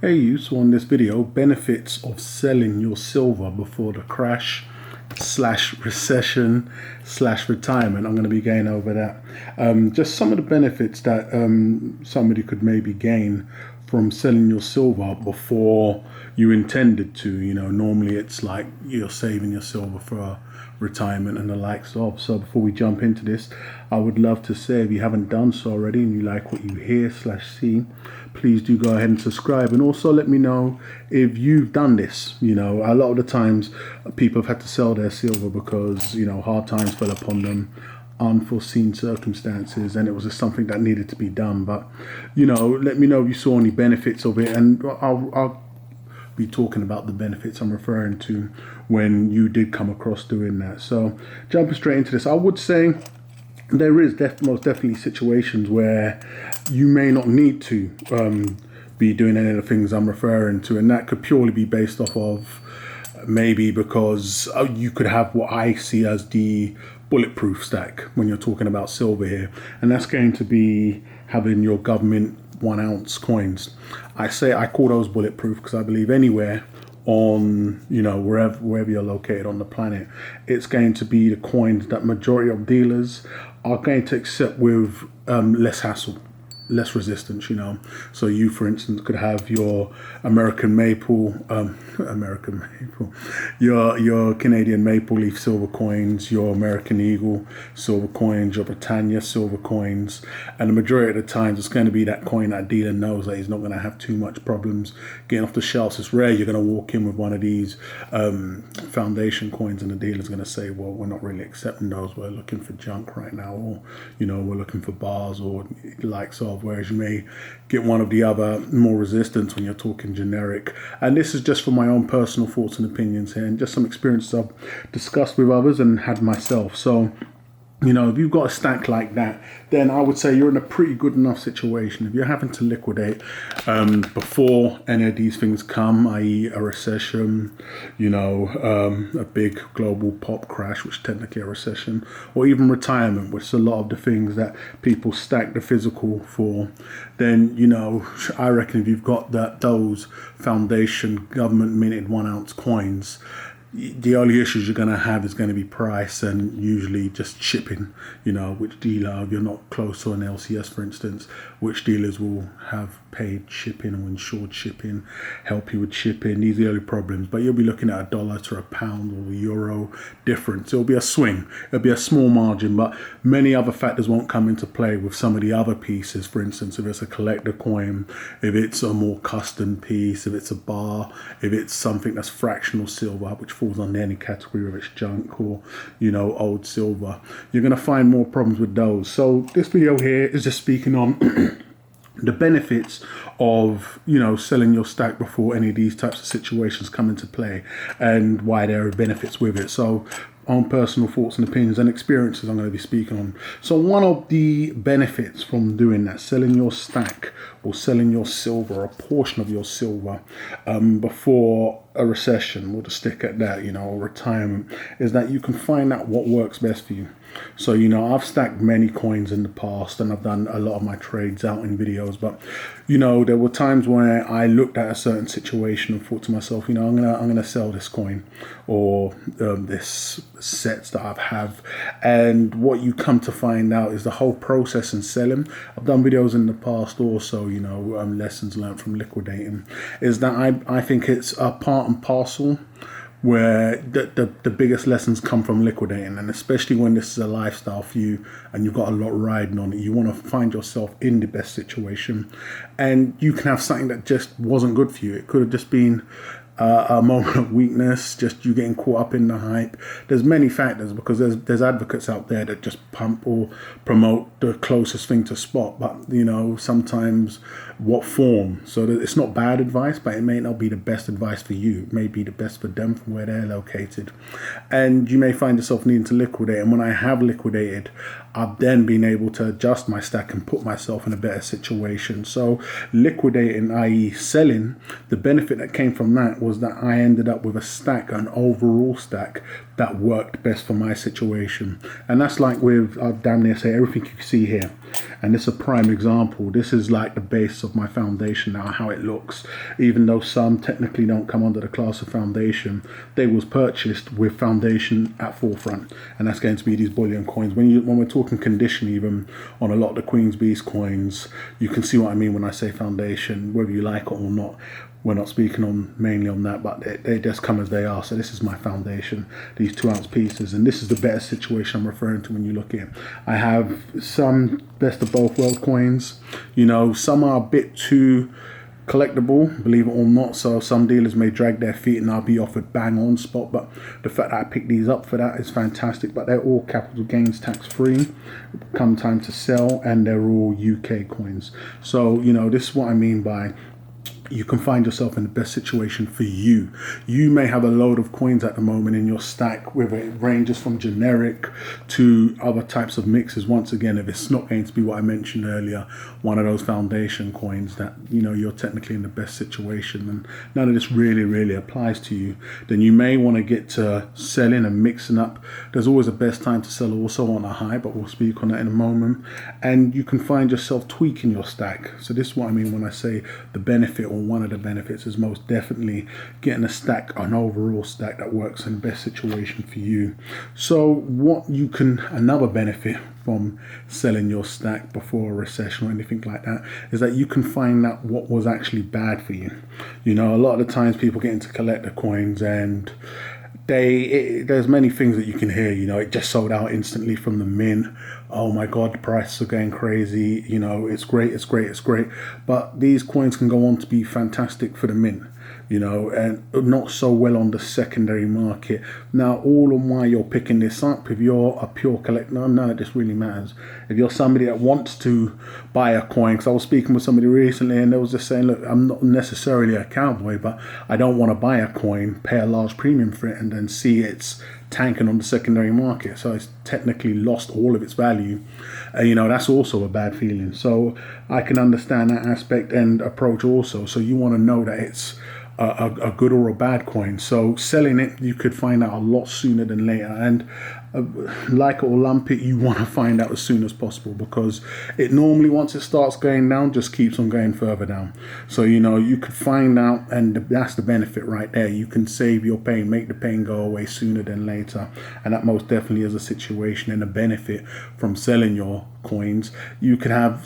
Hey you, so on this video, benefits of selling your silver before the crash slash recession slash retirement. I'm going to be going over that. Just some of the benefits that somebody could maybe gain from selling your silver before you intended to. You know, normally it's like you're saving your silver for retirement and the likes of. So before we jump into this, I would love to say, if you haven't done so already and you like what you hear slash see, please do go ahead and subscribe, and also let me know if you've done this. You know, a lot of the times people have had to sell their silver because, you know, hard times fell upon them, unforeseen circumstances, and it was just something that needed to be done. But, you know, let me know if you saw any benefits of it, and I'll be talking about the benefits I'm referring to when you did come across doing that. So jumping straight into this, I would say there is most definitely situations where you may not need to be doing any of the things I'm referring to, and that could purely be based off of maybe because you could have what I see as the bulletproof stack when you're talking about silver here, and that's going to be having your government 1 ounce coins. I call those bulletproof because I believe anywhere on, you know, wherever you're located on the planet, it's going to be the coins that majority of dealers are going to accept with less hassle, less resistance, you know. So you, for instance, could have your American maple, your Canadian maple leaf silver coins, your American eagle silver coins, your Britannia silver coins, and the majority of the times it's going to be that coin that dealer knows that he's not going to have too much problems getting off the shelves. It's rare you're going to walk in with one of these foundation coins and the dealer's going to say, well, we're not really accepting those, we're looking for junk right now, or, you know, we're looking for bars or likes of. Whereas you may get one of the other more resistance when you're talking generic. And this is just for my own personal thoughts and opinions here, and just some experiences I've discussed with others and had myself. So, you know, if you've got a stack like that, then I would say you're in a pretty good enough situation. If you're having to liquidate before any of these things come, i.e. a recession, you know, a big global pop crash, which is technically a recession, or even retirement, which is a lot of the things that people stack the physical for, then, you know, I reckon if you've got those foundation government minted 1 ounce coins, the only issues you're going to have is going to be price and usually just shipping. You know, which dealer, if you're not close to an LCS, for instance, which dealers will have paid shipping or insured shipping, help you with shipping. These are the only problems. But you'll be looking at $1 to £1 or euro difference. It'll be a swing. It'll be a small margin, but many other factors won't come into play with some of the other pieces. For instance, if it's a collector coin, if it's a more custom piece, if it's a bar, if it's something that's fractional silver, which falls under any category, whether it's junk or, you know, old silver, you're going to find more problems with those. So this video here is just speaking on the benefits of, you know, selling your stack before any of these types of situations come into play, and why there are benefits with it. So on personal thoughts and opinions and experiences I'm going to be speaking on. So one of the benefits from doing that, selling your stack or selling your silver, a portion of your silver before a recession, we'll just stick at that, you know, or retirement, is that you can find out what works best for you. So, you know, I've stacked many coins in the past and I've done a lot of my trades out in videos, but, you know, there were times where I looked at a certain situation and thought to myself, you know, I'm gonna sell this coin or this sets that I have. And what you come to find out is the whole process in selling. I've done videos in the past also, you know, lessons learned from liquidating, is that I think it's a part and parcel where the biggest lessons come from liquidating. And especially when this is a lifestyle for you and you've got a lot riding on it, you want to find yourself in the best situation, and you can have something that just wasn't good for you. It could have just been a moment of weakness, just you getting caught up in the hype. There's many factors, because there's advocates out there that just pump or promote the closest thing to spot, but, you know, sometimes what form. So that it's not bad advice, but it may not be the best advice for you. It may be the best for them from where they're located, and you may find yourself needing to liquidate. And when I have liquidated, I've then been able to adjust my stack and put myself in a better situation. So liquidating, i.e. selling, the benefit that came from that was that I ended up with a stack, an overall stack that worked best for my situation. And that's like with, I'll damn near say, everything you see here. And this is a prime example. This is like the base of my foundation now, how it looks. Even though some technically don't come under the class of foundation, they was purchased with foundation at forefront, and that's going to be these bullion coins. When we're talking condition, even on a lot of the Queen's Beast coins, you can see what I mean when I say foundation, whether you like it or not. We're not speaking on mainly on that, but they just come as they are. So this is my foundation, these 2-ounce pieces, and this is the better situation I'm referring to when you look at it. I have some best of both world coins. You know, some are a bit too collectible, believe it or not, so some dealers may drag their feet and I'll be offered bang on spot, but the fact that I picked these up for that is fantastic. But they're all capital gains tax free come time to sell, and they're all UK coins. So, you know, this is what I mean by you can find yourself in the best situation for you. You may have a load of coins at the moment in your stack, whether it ranges from generic to other types of mixes. Once again, if it's not going to be what I mentioned earlier, one of those foundation coins that, you know, you're technically in the best situation and none of this really applies to you, then you may want to get to selling and mixing up. There's always a best time to sell also on a high, but we'll speak on that in a moment. And you can find yourself tweaking your stack. So this is what I mean when I say the benefit, or one of the benefits is most definitely getting a stack, an overall stack that works in the best situation for you. So another benefit from selling your stack before a recession or anything like that is that you can find out what was actually bad for you. You know, a lot of the times people get into collector coins and there's many things that you can hear. You know, it just sold out instantly from the mint. Oh my God, the prices are going crazy. You know, it's great. But these coins can go on to be fantastic for the mint, you know, and not so well on the secondary market. Now, all on why you're picking this up, if you're a pure collector, none of this really matters. If you're somebody that wants to buy a coin, because I was speaking with somebody recently and they was just saying, look, I'm not necessarily a cowboy, but I don't want to buy a coin, pay a large premium for it, and then see it's tanking on the secondary market, so it's technically lost all of its value. You know, that's also a bad feeling. So I can understand that aspect and approach also. So you want to know that it's a good or a bad coin. So selling it, you could find out a lot sooner than later. And like it or lump it, you want to find out as soon as possible, because it normally, once it starts going down, just keeps on going further down. So, you know, you could find out, and that's the benefit right there. You can save your pain, make the pain go away sooner than later. And that most definitely is a situation and a benefit from selling your coins. You can have,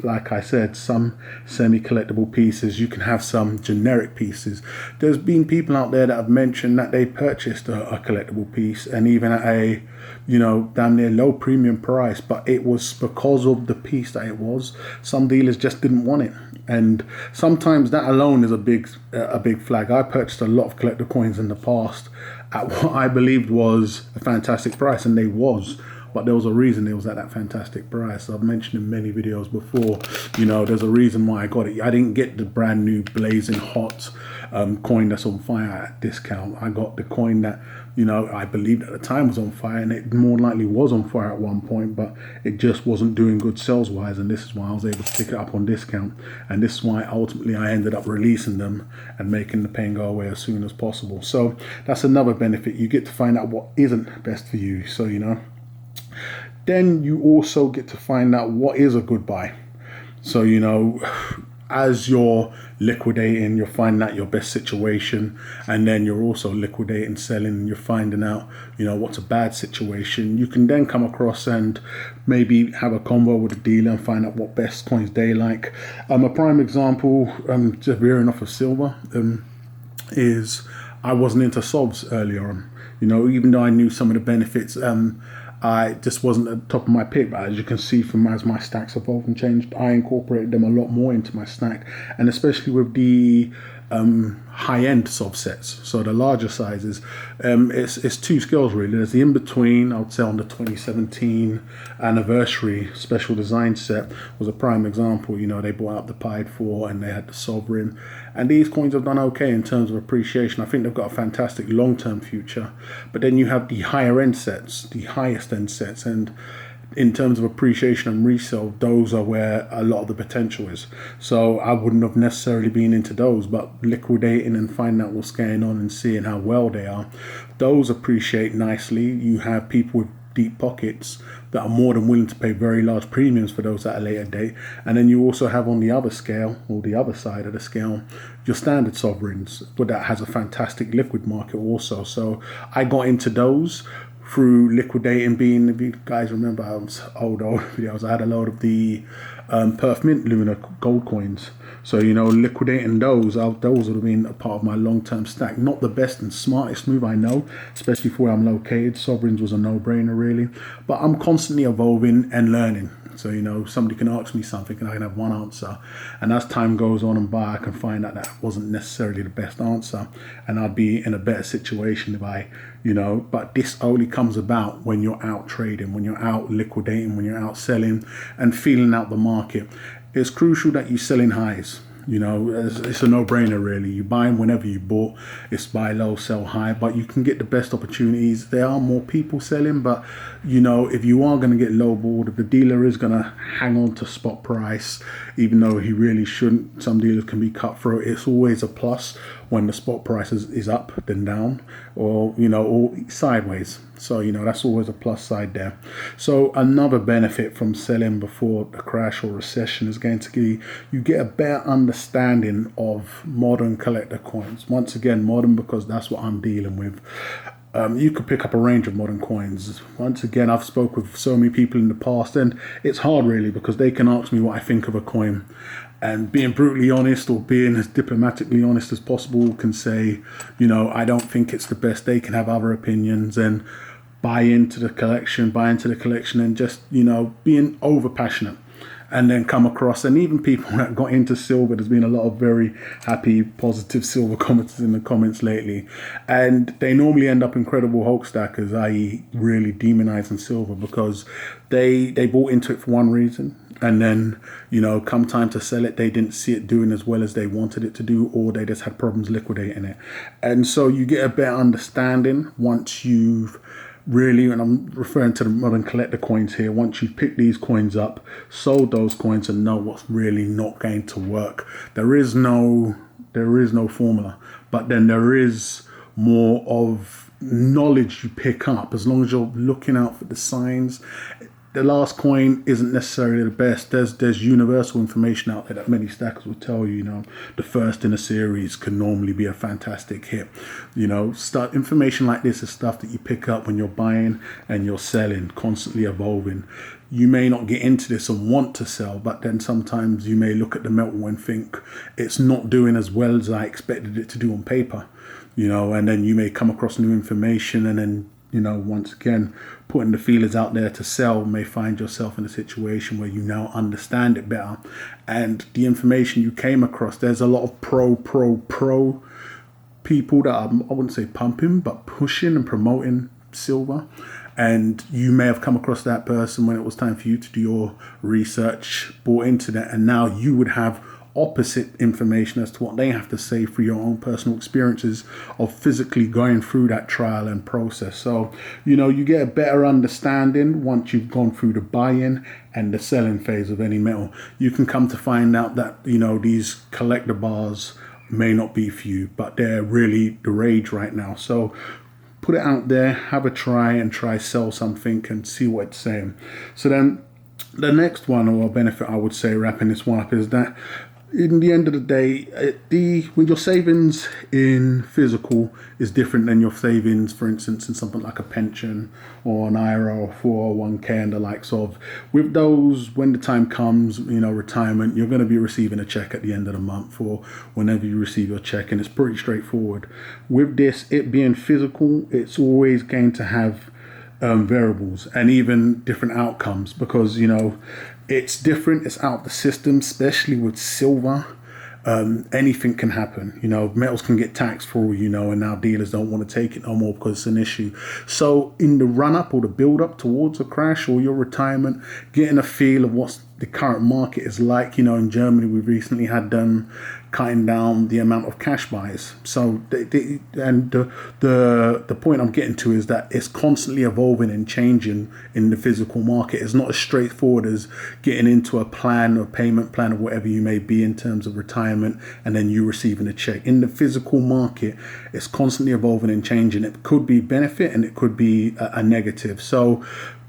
like I said, some semi-collectible pieces. You can have some generic pieces. There's been people out there that have mentioned that they purchased a collectible piece, and even at a, you know, damn near low premium price, but it was because of the piece that it was. Some dealers just didn't want it, and sometimes that alone is a big flag. I purchased a lot of collector coins in the past at what I believed was a fantastic price, and they was. But there was a reason it was at that fantastic price. I've mentioned in many videos before, you know, there's a reason why I got it. I didn't get the brand new blazing hot coin that's on fire at discount. I got the coin that, you know, I believed at the time was on fire, and it more likely was on fire at one point, but it just wasn't doing good sales wise, and this is why I was able to pick it up on discount. And this is why ultimately I ended up releasing them and making the pain go away as soon as possible. So that's another benefit. You get to find out what isn't best for you. So, you know, then you also get to find out what is a good buy. So, you know, as you're liquidating, you're finding out your best situation, and then you're also liquidating, selling, and you're finding out, you know, what's a bad situation. You can then come across and maybe have a convo with a dealer and find out what best coins they like. A prime example, just veering off of silver, is I wasn't into SOVs earlier on. You know, even though I knew some of the benefits, I just wasn't at the top of my pick. But as you can see from as my stacks evolved and changed, I incorporated them a lot more into my stack, and especially with the high-end SOV sets, so the larger sizes. It's two scales really. There's the in-between, I would say on the 2017 anniversary special design set was a prime example. You know, they brought out the Pied 4 and they had the Sovereign, and these coins have done okay in terms of appreciation. I think they've got a fantastic long-term future. But then you have the higher end sets, the highest end sets, and in terms of appreciation and resale, those are where a lot of the potential is. So I wouldn't have necessarily been into those, but liquidating and finding out what's going on and seeing how well they are, those appreciate nicely. You have people with deep pockets that are more than willing to pay very large premiums for those at a later date. And then you also have on the other scale, or the other side of the scale, your standard sovereigns, but that has a fantastic liquid market also. So I got into those through liquidating. Being, if you guys remember, I was old videos, I had a load of the Perth Mint Lunar gold coins. So, liquidating those would have been a part of my long-term stack. Not the best and smartest move, I know, especially for where I'm located. Sovereigns was a no-brainer, really. But I'm constantly evolving and learning. So, somebody can ask me something and I can have one answer. And as time goes on and by, I can find out that wasn't necessarily the best answer. And I'd be in a better situation if but this only comes about when you're out trading, when you're out liquidating, when you're out selling and feeling out the market. It's crucial that you sell in highs. It's a no-brainer, really. You buy them whenever you bought. It's buy low, sell high, but you can get the best opportunities. There are more people selling, but if you are going to get lowballed, if the dealer is going to hang on to spot price, even though he really shouldn't, some dealers can be cutthroat. It's always a plus when the spot price is up then down, or sideways. So that's always a plus side there. So another benefit from selling before a crash or recession is going to be you get a better understanding of modern collector coins. Once again, modern, because that's what I'm dealing with. You could pick up a range of modern coins. Once again, I've spoke with so many people in the past, and it's hard, really, because they can ask me what I think of a coin. And being brutally honest, or being as diplomatically honest as possible, can say, I don't think it's the best. They can have other opinions and buy into the collection, and just, being over passionate. And then come across, and even people that got into silver, there's been a lot of very happy, positive silver comments in the comments lately. And they normally end up incredible Hulk stackers, i.e. really demonizing silver, because they bought into it for one reason. And then, come time to sell it, they didn't see it doing as well as they wanted it to do, or they just had problems liquidating it. And so you get a better understanding once you've really, and I'm referring to the modern collector coins here, once you've picked these coins up, sold those coins, and know what's really not going to work. There is no formula, but then there is more of knowledge you pick up as long as you're looking out for the signs. The last coin isn't necessarily the best. There's universal information out there that many stackers will tell you. The first in a series can normally be a fantastic hit. Information like this is stuff that you pick up when you're buying and you're selling, constantly evolving. You may not get into this and want to sell, but then sometimes you may look at the metal and think it's not doing as well as I expected it to do on paper. And then you may come across new information, and then once again, putting the feelers out there to sell, may find yourself in a situation where you now understand it better. And the information you came across, there's a lot of pro people that are, I wouldn't say pumping, but pushing and promoting silver. And you may have come across that person when it was time for you to do your research, bought into that, and now you would have opposite information as to what they have to say through your own personal experiences of physically going through that trial and process. So, you get a better understanding once you've gone through the buy-in and the selling phase of any metal. You can come to find out that, these collector bars may not be for you, but they're really the rage right now. So put it out there, have a try, and try sell something and see what it's saying. So then the next one, or benefit I would say, wrapping this one up, is that in the end of the day, when your savings in physical is different than your savings, for instance, in something like a pension or an IRA or 401k and the likes of. With those, when the time comes, retirement, you're going to be receiving a check at the end of the month or whenever you receive your check, and it's pretty straightforward. With this, it being physical, it's always going to have variables and even different outcomes, because it's different, it's out of the system, especially with silver. Anything can happen. Metals can get taxed for all and now dealers don't want to take it no more because it's an issue. So in the run up or the build up towards a crash or your retirement, getting a feel of what's the current market is like. In Germany, we recently had them cutting down the amount of cash buys. So the point I'm getting to is that it's constantly evolving and changing in the physical market. It's not as straightforward as getting into a plan or payment plan or whatever you may be in terms of retirement and then you receiving a check. In the physical market, it's constantly evolving and changing. It could be benefit and it could be a negative. So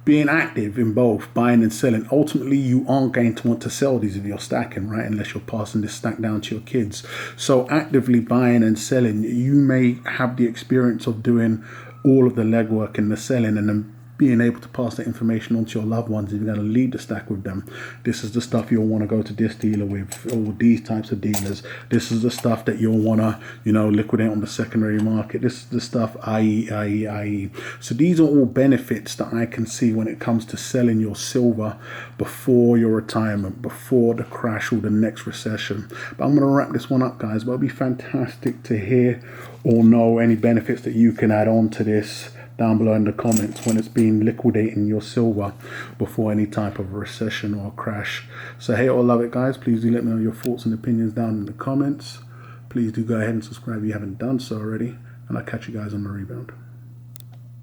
being active in both buying and selling, ultimately you aren't going to want to sell these if you're stacking, right? Unless you're passing this stack down to your kids. So actively buying and selling, you may have the experience of doing all of the legwork and the selling and then being able to pass that information on to your loved ones if you're going to leave the stack with them. This is the stuff you'll want to go to this dealer with, or these types of dealers. This is the stuff that you'll want to, liquidate on the secondary market. This is the stuff, i.e. So these are all benefits that I can see when it comes to selling your silver before your retirement, before the crash or the next recession. But I'm going to wrap this one up, guys. But it'll be fantastic to hear or know any benefits that you can add on to this down below in the comments when it's been liquidating your silver before any type of recession or crash. So hate or love it, guys. Please do let me know your thoughts and opinions down in the comments. Please do go ahead and subscribe if you haven't done so already, and I'll catch you guys on the rebound.